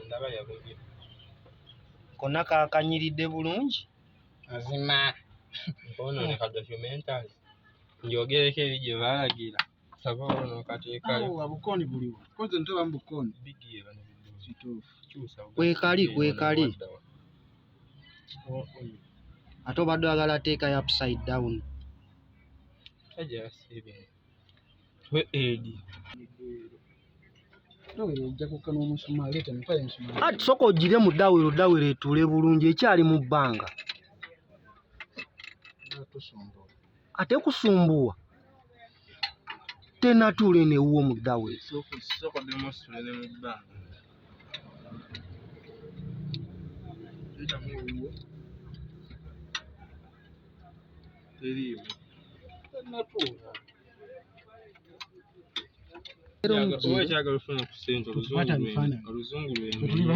ndaba yabulye. Konna kakanyiridde bulungi. Mazima. Nkonooneka documentary. Njogereko eri gye baalagira. Saba ono kateekayo. Bukoni buliwo. Koze ntaba mu bukoni. Bigiye bano Kituufu. Kwekali. Ate obadde oyagala teekayo upside down. Tajja yasiibye. We edi. Ojja kukka n'omusumaali leeta mutwale omusumaali. Ati sooka ogire mu ddawiro etuule bulungi ekyali mu bbanga. Ate kusumbuwa. Tenatuule newuwo mu ddawiro. Sooka demonstrate ne mu bbanga. Teriiwo. Tenatuula. Owekyagala ofuna ku ssente oluzungu lw'emmere.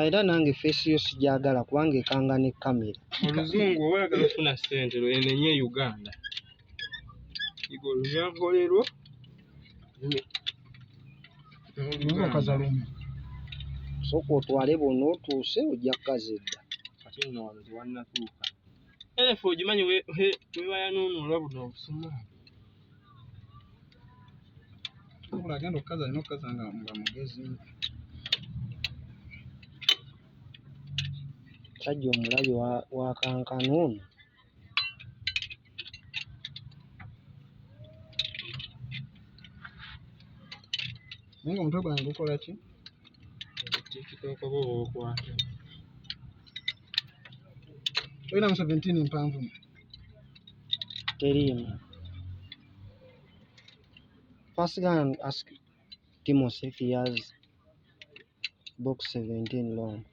Era nange feesi yo sigyagala kubanga ekanga ne kamera. Oluzungu oweyagala ofuna ssente lwenenye Uganda. Yiga olunyankolero. Sooka otwale bonna otuuse ojja kukazedda. Kati nno wano tewannatuuka. Erefu ogimanyi webayanuunula buno obusumaali. Agenda okukaza alina okukaza nga mugezi. Sajja omulabi wa kankana ono. Naye nga omutwe gwange gukola ki? Tikitooka oba okwata. Olina mu 17 mpanvu. Teriimu. First go and ask Timothy if he has box 17 long.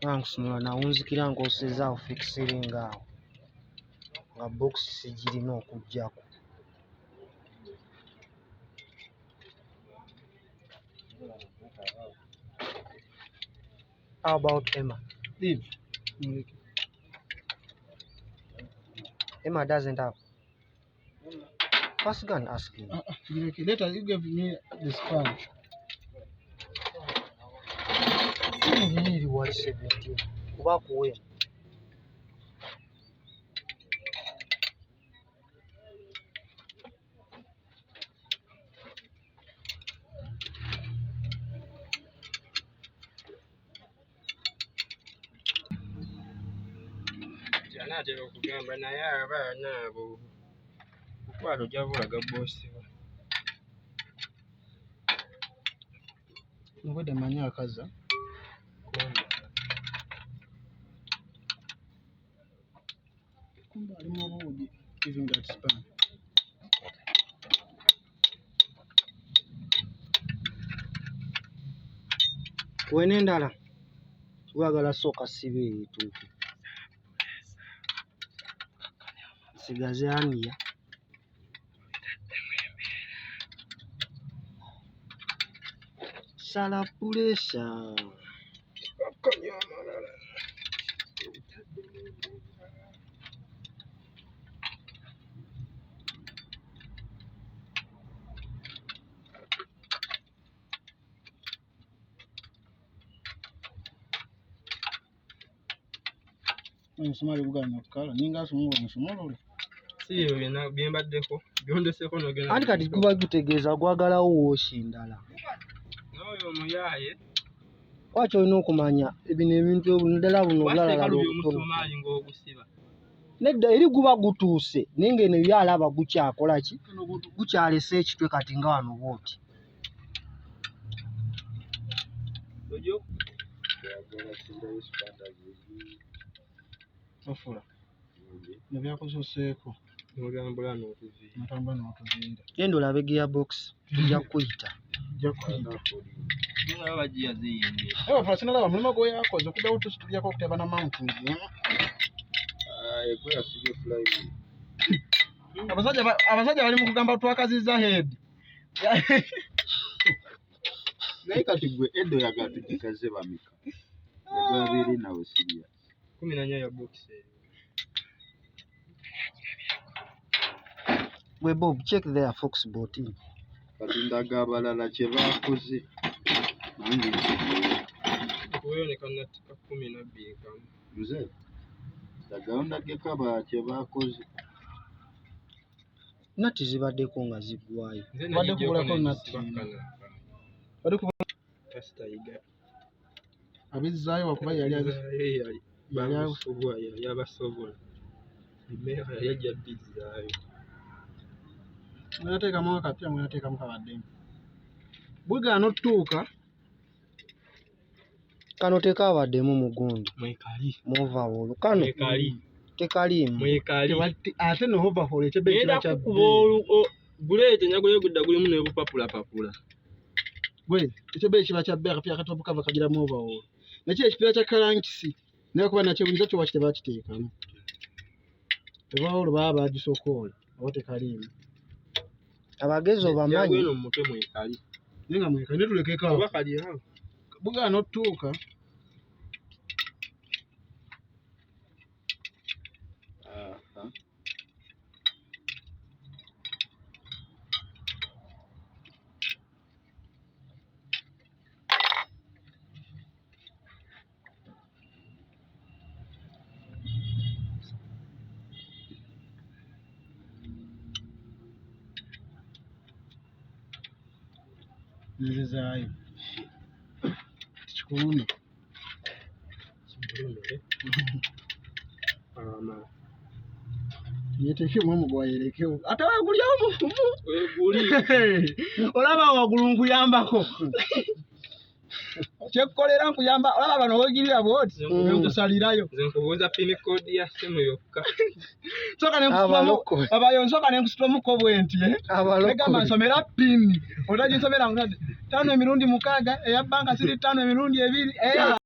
Nankusumula nawunzikira nkosezaawo fikisiringa awo nga box sigirina okujjako. How about Emma? Leave. Emma doesn't have. First go and ask him. Later you give me the sponge. Really wali 17. Kuba kuwe. Anaatera okugamba naye abaana abo okwalo ojja bulaga boosi we. Obwedda manyi akaza. Kumba ali mu buugi giving that span. Wene endala. Wagala sooka sibe etuuke. Sigaze aniya. Sala pulesa. Omusumaali gugana okukala ninga asumula omusumulule. Si byonna byembaddeko byondeseko n'ogenda. Anti kati guba gutegeeza gwagalawo wooshi ndala. N'oyo omuyaaye. Lwaki olina okumanya bino ebintu ddala buno obulalala omusumaali ng'ogusiba. Nedda eri guba gutuuse naye ng'eno byalaba gukyakola ki? Gukyalesa ekitwe kati nga wano bw'oti. Ofula. Nebyakusoseeko. N'ogambula n'okuviira. Natambula n'okuviira. Genda olabe gearbox tujja kuyita. Tujja kuyita. Nolaba bagiya ziyingira. Ofula sinalaba mulimo gweyakoze okuddawo tutulyako okuteba na mountain. Gwe yasibye flying. Abasajja bali mu kugamba twakazizza head. Naye kati gwe Edo yagala tugikaze bamika. Egwabiri nawe serious. 14 ya box. Gwe Bob, check there Fox bot. Kati ndaga abalala kye baakoze. Nange Kuyoonekana 12 kamu. nze ndagayo ndageko abalala kye baakoze. Nati zibaddeko nga ziggwayo. Nze Wadde kubulako nagijjako nati. nebisibakkana. Wadde kubula Kasita yiga. abizzaayo wakuba yali Yali abasobola. Emmeera yali ajja bizzaayo. mwanateekamu akapya mwanateekamu kabaddemu. Bwegano ottuuka Kano tekabaddemu mugundi. Mwekali. Movawolo. Kano Mwekali. tekaliimu. Mwekali. ate no overhaul ekyebbe kiba Era kya kukuba buleete nyagoyo gudda gulimu n'ebupapulapapula. bwe ekyebbe kiba kya bbe akapya akatopu kava kagiramu overhaul. Nakyo ekipiira kya kalankisi naye kuba nakyo bulizo kyo wakite bakiteekamu. Overhaul baba bagisokoola oba tekaliimu. Abagezi obamanyi. Eno mu mutwe mwekali. Naye nga mwekali netulekeko awo. Oba kali awo. Bwegano ottuuka nzizaayo kikuluma. Yeteekemu omugwa yerekewo. Ate wagulyawo mufumu. Weguli. Olaba waggulu nkuyambako. Kyekkolera nkuyamba olaba bano wegirira bwoti nkusalirayo. Nze nkubuuza pin code ya simu yokka. Soka nenkusulamu abayo nsoka nenkusulamuko bwenti negamba nsomera pini otaginsomera 5 emirundi 6 eya banka siri 5 emirundi 2